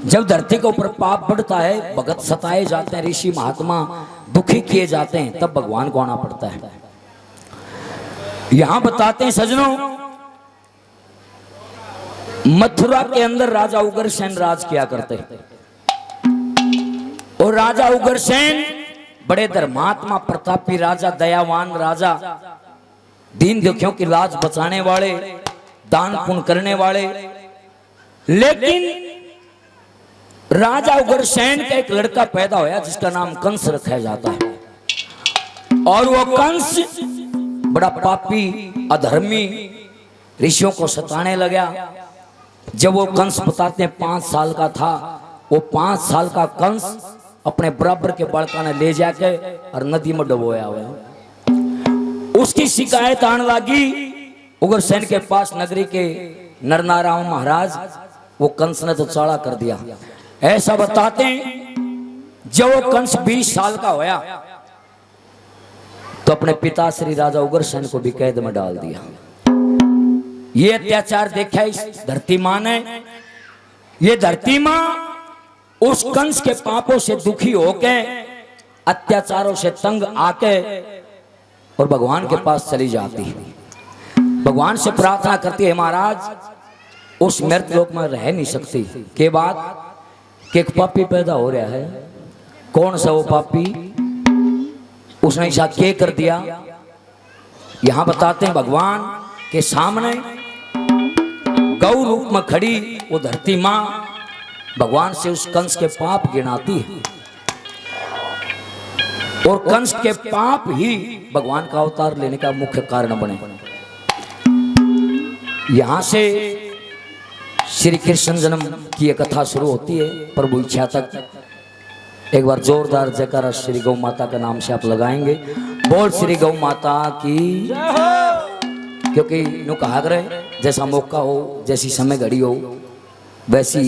जब धरती के ऊपर पाप बढ़ता है, भगत सताए जाते हैं, ऋषि महात्मा दुखी किए जाते हैं, तब भगवान को आना पड़ता है। यहां बताते हैं सज्जनों, मथुरा के अंदर राजा उग्रसेन राज किया करते, और राजा उग्रसेन बड़े धर्मात्मा, प्रतापी राजा, दयावान राजा, दीन दुखियों की लाज बचाने वाले, दान पुण्य करने वाले। लेकिन राजा उग्रसेन का एक लड़का पैदा होया जिसका नाम कंस रखा जाता है, और वो कंस बड़ा पापी, अधर्मी, ऋषियों को सताने लगा। जब वो कंस बताते हैं 5 साल का था, वो 5 साल का कंस अपने बराबर के बालका ने ले जाके और नदी में डुबोया हुआ। उसकी शिकायत आने लगी उग्रसेन के पास, नगरी के नरनारायण महाराज, वो कंस ने तो चाड़ा कर दिया। ऐसा बताते हैं जब वो कंस 20 साल का होया तो अपने पिता श्री राजा उग्रसेन को भी कैद में डाल दिया। ये अत्याचार देखा इस धरती मां ने। ये धरती मां उस कंस के पापों से दुखी होके, अत्याचारों से तंग आके और भगवान के पास चली जाती है। भगवान से प्रार्थना करती है, महाराज उस मृत लोक में रह नहीं सकती। के बाद कि एक पापी पैदा हो रहा है। कौन सा वो पापी? उसने ऐसा क्या कर दिया? यहां बताते हैं भगवान के सामने गौ रूप में खड़ी वो धरती मां भगवान से उस कंस के पाप गिनाती है, और कंस के पाप ही भगवान का अवतार लेने का मुख्य कारण बने। यहां से श्री कृष्ण जन्म की कथा शुरू होती है। प्रभु इच्छा तक एक बार जोरदार जयकारा श्री गौ माता के नाम से आप लगाएंगे। बोल श्री गौ माता की। क्योंकि नु कहा करे जैसा मौका हो, जैसी समय घड़ी हो, वैसी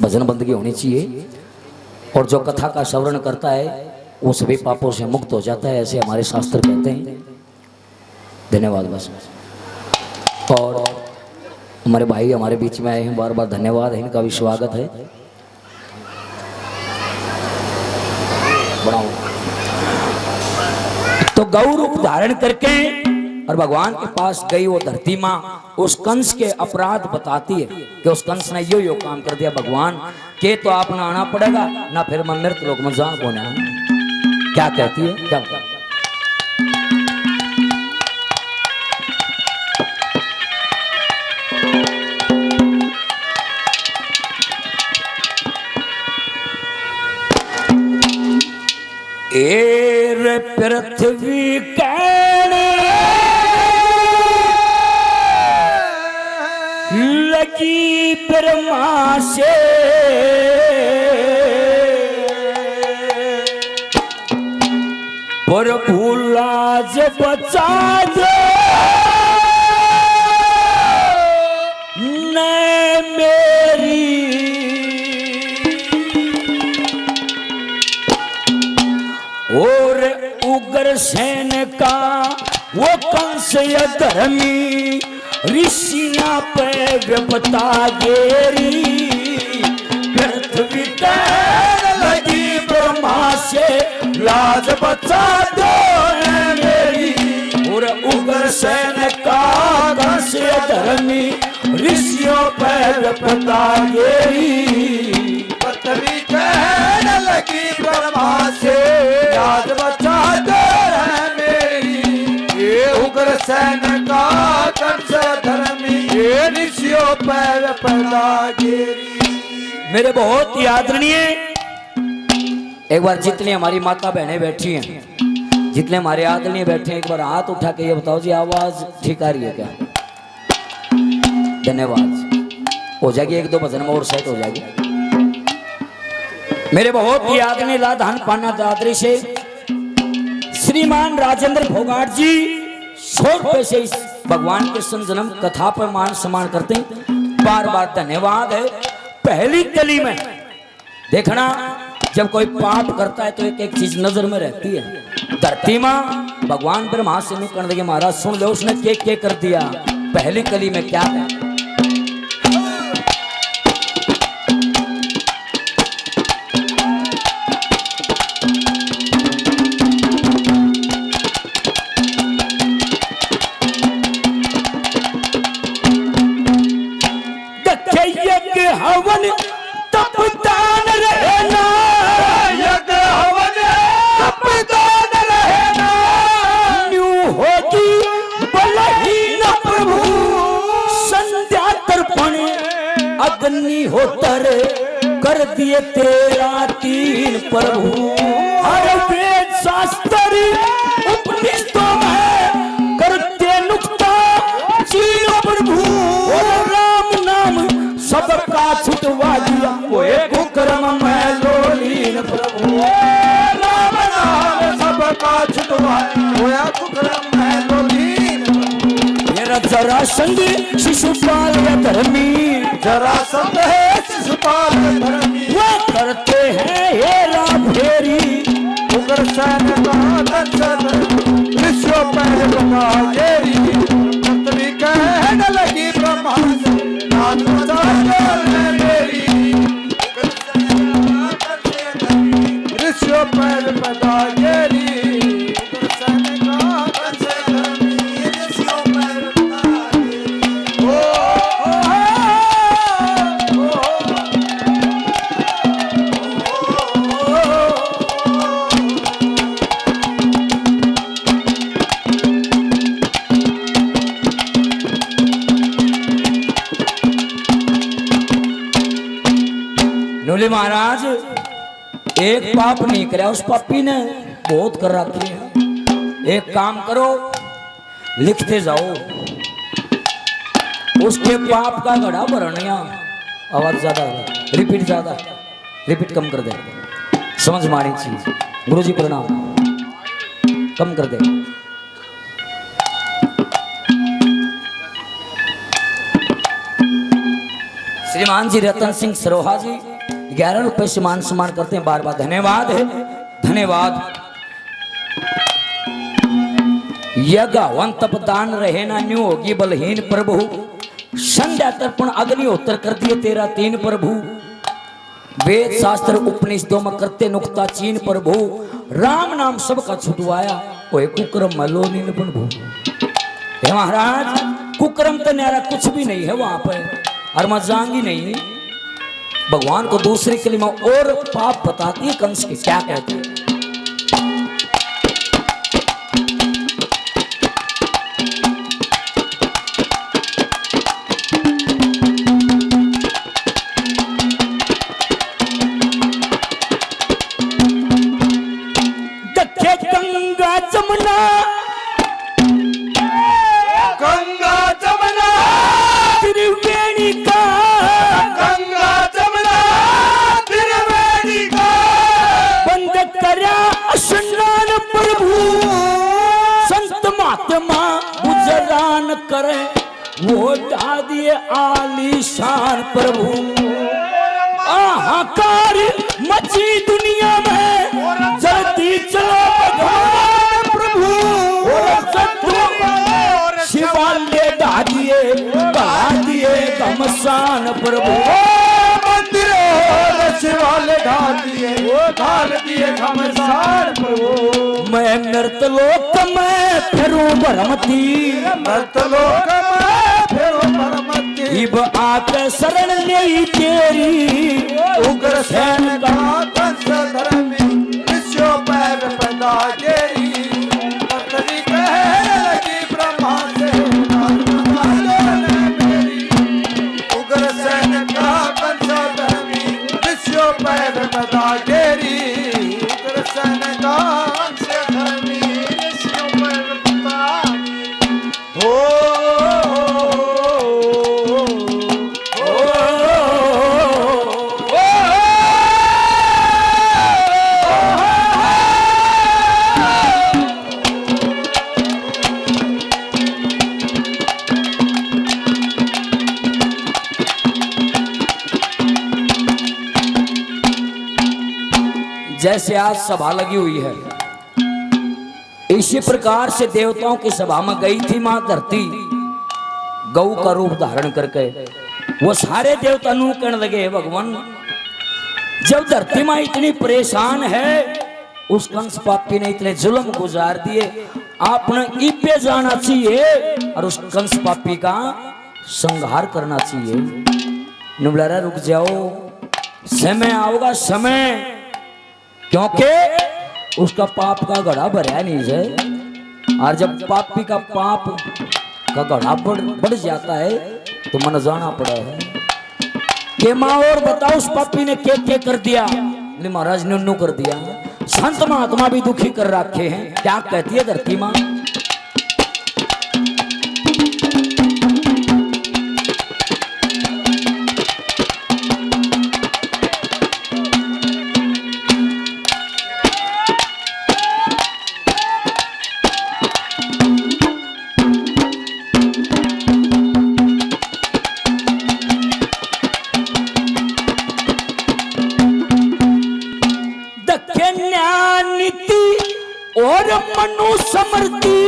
भजन बंदगी होनी चाहिए, और जो कथा का श्रवण करता है वो सभी पापों से मुक्त हो जाता है, ऐसे हमारे शास्त्र कहते हैं। धन्यवाद। बस और हमारे भाई हमारे बीच में आए हैं, बार बार धन्यवाद है, इनका भी स्वागत है। तो गौ रूप धारण करके और भगवान के पास गई वो धरती मां, उस कंस के अपराध बताती है कि उस कंस ने यो काम कर दिया। भगवान के तो आप ना आना पड़ेगा ना, फिर मैं मृत लोक में जा को ना। क्या कहती है? क्या एर पृथ्वी कहने लगी ब्रह्मा से, प्रभु लाज बचा दे न मेरी। और उग्रसेन का वो कंस अधर्मी ऋषियां पे बता गेरी, पृथ्वी कहने लगी ब्रह्मा से लाज बचा दो मेरी। और उग्रसेन का कंस अधर्मी ऋषियों पे बता गेरी, पृथ्वी कहने लगी ब्रह्मा से लाज बचा दो मेरी। ये उग्रसेन का कंस धर्मी ये ऋषियों पर पैदा गिरी। मेरे बहुत ही आदरणीय, एक बार जितनी हमारी माता बहनें बैठी हैं, जितने हमारे आदरणीय बैठे हैं, एक बार हाथ उठा के ये बताओ जी आवाज ठीक आ रही है क्या? धन्यवाद। हो जाएगी, 1-2 भजन में और सेट हो जाएगी। मेरे बहुत ही आदरणीय लाधान पाना दादरी से श्रीमान राजेंद्र भोगाट जी 100 रुपए से इस भगवान के जन्म कथा पर मान सम्मान करते हैं। बार बार धन्यवाद है। पहली कली में देखना, जब कोई पाप करता है तो एक एक चीज नजर में रहती है। धरती मां भगवान ब्रह्मा से नहीं करने लगे, महाराज सुन लो उसने के कर दिया। पहली कली में क्या है? अग्निहोत्र कर दिए तेरा 3 प्रभु। हर वेद शास्त्र उपनिषदों में करते नुक्ता चीन प्रभु। राम नाम सबका छुटवा दिया कोई कुकर्म में लोलीन प्रभु। राम नाम सबका छुटवा होया कुकर्म में लोलीन। मेरा जरासंध शिशुपाल या धर्मी, जरासंध है शिशुपाल धर्मी। वो करते हैं हेरा फेरी उग्रसेन का कंस विश्व पहले बता तेरी। पृथ्वी कहने लगी ब्रह्मा से नाथ बचा मेरी। विश्व पहले बता तेरी। उग्रसेन का कंस विश्व पहले बता तेरी। ओ नूली महाराज एक पाप नहीं कराया, उस पापी ने बहुत कर रखी है। एक काम करो, लिखते जाओ, उसके पाप का घड़ा भरनिया। आवाज ज्यादा, रिपीट ज्यादा, रिपीट कम कर दे, समझ मारी चीज। गुरुजी प्रणाम, कम कर दे। श्रीमान जी रतन सिंह सरोहा जी 11 रुपए से मान सम्मान करते हैं, बार बार धन्यवाद है, धन्यवाद। यज्ञ तप दान रहे ना न्यू होगी बलहीन प्रभु। संध्या तर्पण अग्निहोत्र कर दिए तेरा 3 प्रभु। वेद शास्त्र उपनिषदों में करते नुक्ता चीन प्रभु। राम नाम सबका छुटवाया ओए कुकर्म मलो नील प्रभु। हे महाराज कुकर्म तो न्यारा कुछ भी नहीं है वहां पर, और मैं जाऊंगी नहीं। भगवान को दूसरी कलिमा और पाप बताती है कंस के, क्या कहते हैं। दखे गंगा जमुना, गंगा जमुना त्रिवेणी का, गंगा जमुना त्रिवेणी का। बंद करा स्नान प्रभु। संत महात्मा गुजरान करे वो ढा दिए आलीशान प्रभु। हाहाकार मची दुनिया में, जल्दी चलो भगवान प्रभु। शिवालय ढा दिए, ढा दिए घमसान प्रभु। शिवालय ढाल दिए, वो ढाल दिए घमसान प्रभु। मैं नृतलोक में फिरूं भरमती, नृतलोक में फिरूं भरमती। इब आके शरण ली तेरी। उग्रसेन का कंस धर्मी विश्व पैर पैदा तेरी। पृथ्वी कहने लगी ब्रह्मा से नाथ बचा मेरी। उग्रसेन का कंस धर्मी विश्व पैर पैदा तेरी। उग्रसेन का कंस धर्मी विश्व पैर पैदा हो। जैसे आज सभा लगी हुई है, इसी प्रकार से देवताओं की सभा में गई थी मां धरती, गौ का रूप धारण करके। वो सारे देवता नू कहने लगे, भगवान जब धरती मां इतनी परेशान है, उस कंस पापी ने इतने जुल्म गुजार दिए, आपने इपे जाना चाहिए और उस कंस पापी का संहार करना चाहिए। नुबलारा रुक जाओ, समय आओगा समय, क्योंकि उसका पाप का घड़ा भरा नहीं है। और जब पापी का पाप का घड़ा बढ़ जाता है तो मन जाना पड़ा है। के माँ और बताओ उस पापी ने के कर दिया? बोले महाराज ने उन्नू कर दिया। संत महात्मा भी दुखी कर रखे हैं। क्या कहती है धरती माँ? और मनुस्मृति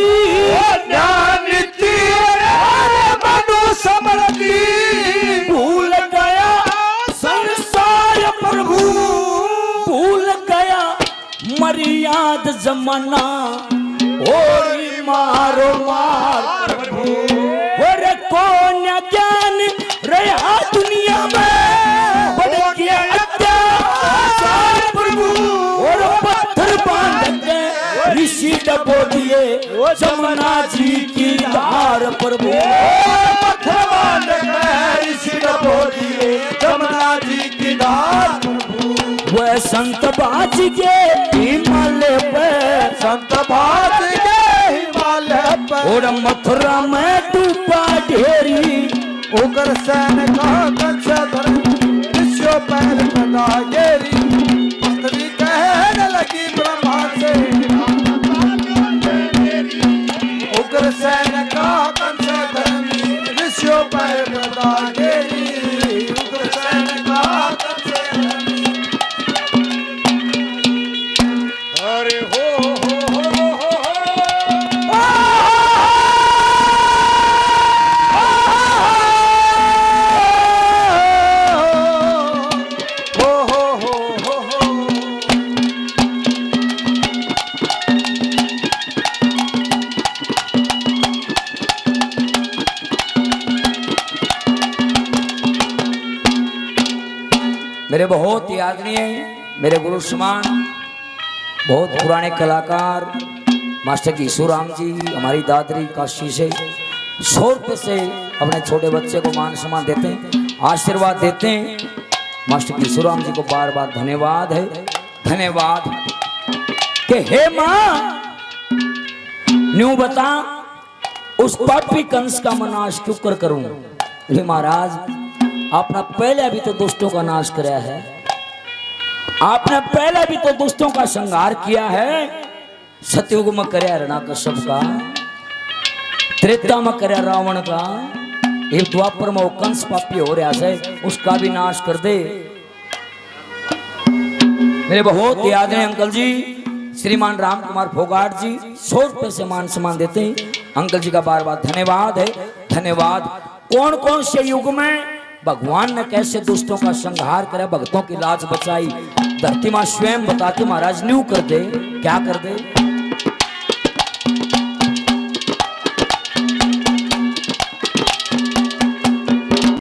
नीति और मनुस्मृति भूल गया संसार प्रभु, भूल गया मर्याद जमाना और मारो मार प्रभु। और कौन ज्ञान रहा दुनिया में बढ़ गया अत्याचार प्रभु। और पत्थर बांध के ऋषि डबो दिए जमुना जी की धार प्रभु। पत्थर बांध के ऋषि डबो दिए जमुना जी की धार प्रभु। वह संत बाज के हिमालय पे, संत बाज के हिमालय पर और मथुरा में डूबा ढेरी। उग्र सैन का कंसधर ऋषियों पैर पदा गेरी। मंत्री कहने लगी ब्रह्मा से उग्र सैन का कंसधर ऋषियों पैर पदा गेरी। उग्र सैन का कंसधर। अरे हो मेरे बहुत ही आदरणीय मेरे गुरु समान बहुत पुराने कलाकार मास्टर ईश्वराम जी हमारी दादरी काशी से 100 रुपये से अपने छोटे बच्चे को मान सम्मान देते हैं, आशीर्वाद देते हैं। मास्टर ईश्वराम जी को बार बार धन्यवाद है। धन्यवाद कि हे माँ न्यू बता उस पापी कंस का मैं नाश क्यों कर करूं? हे महाराज आपने पहले भी तो दुष्टों का नाश कराया है, आपने पहले भी तो दुष्टों का संहार किया है। सतयुग में करया हिरण्याकश्यप का, त्रेता में करया रावण का, एक द्वापर में कंस पापी हो रहा है उसका भी नाश कर दे। मेरे बहुत याद है अंकल जी श्रीमान राम कुमार फोगाट जी 100 रुपये से मान सम्मान देते हैं। अंकल जी का बार बार धन्यवाद है। धन्यवाद। कौन कौन से युग में भगवान ने कैसे दुष्टों का संहार करे, भक्तों की लाज बचाई, धरती मां स्वयं बताती महाराज न्यू कर दे। क्या कर दे?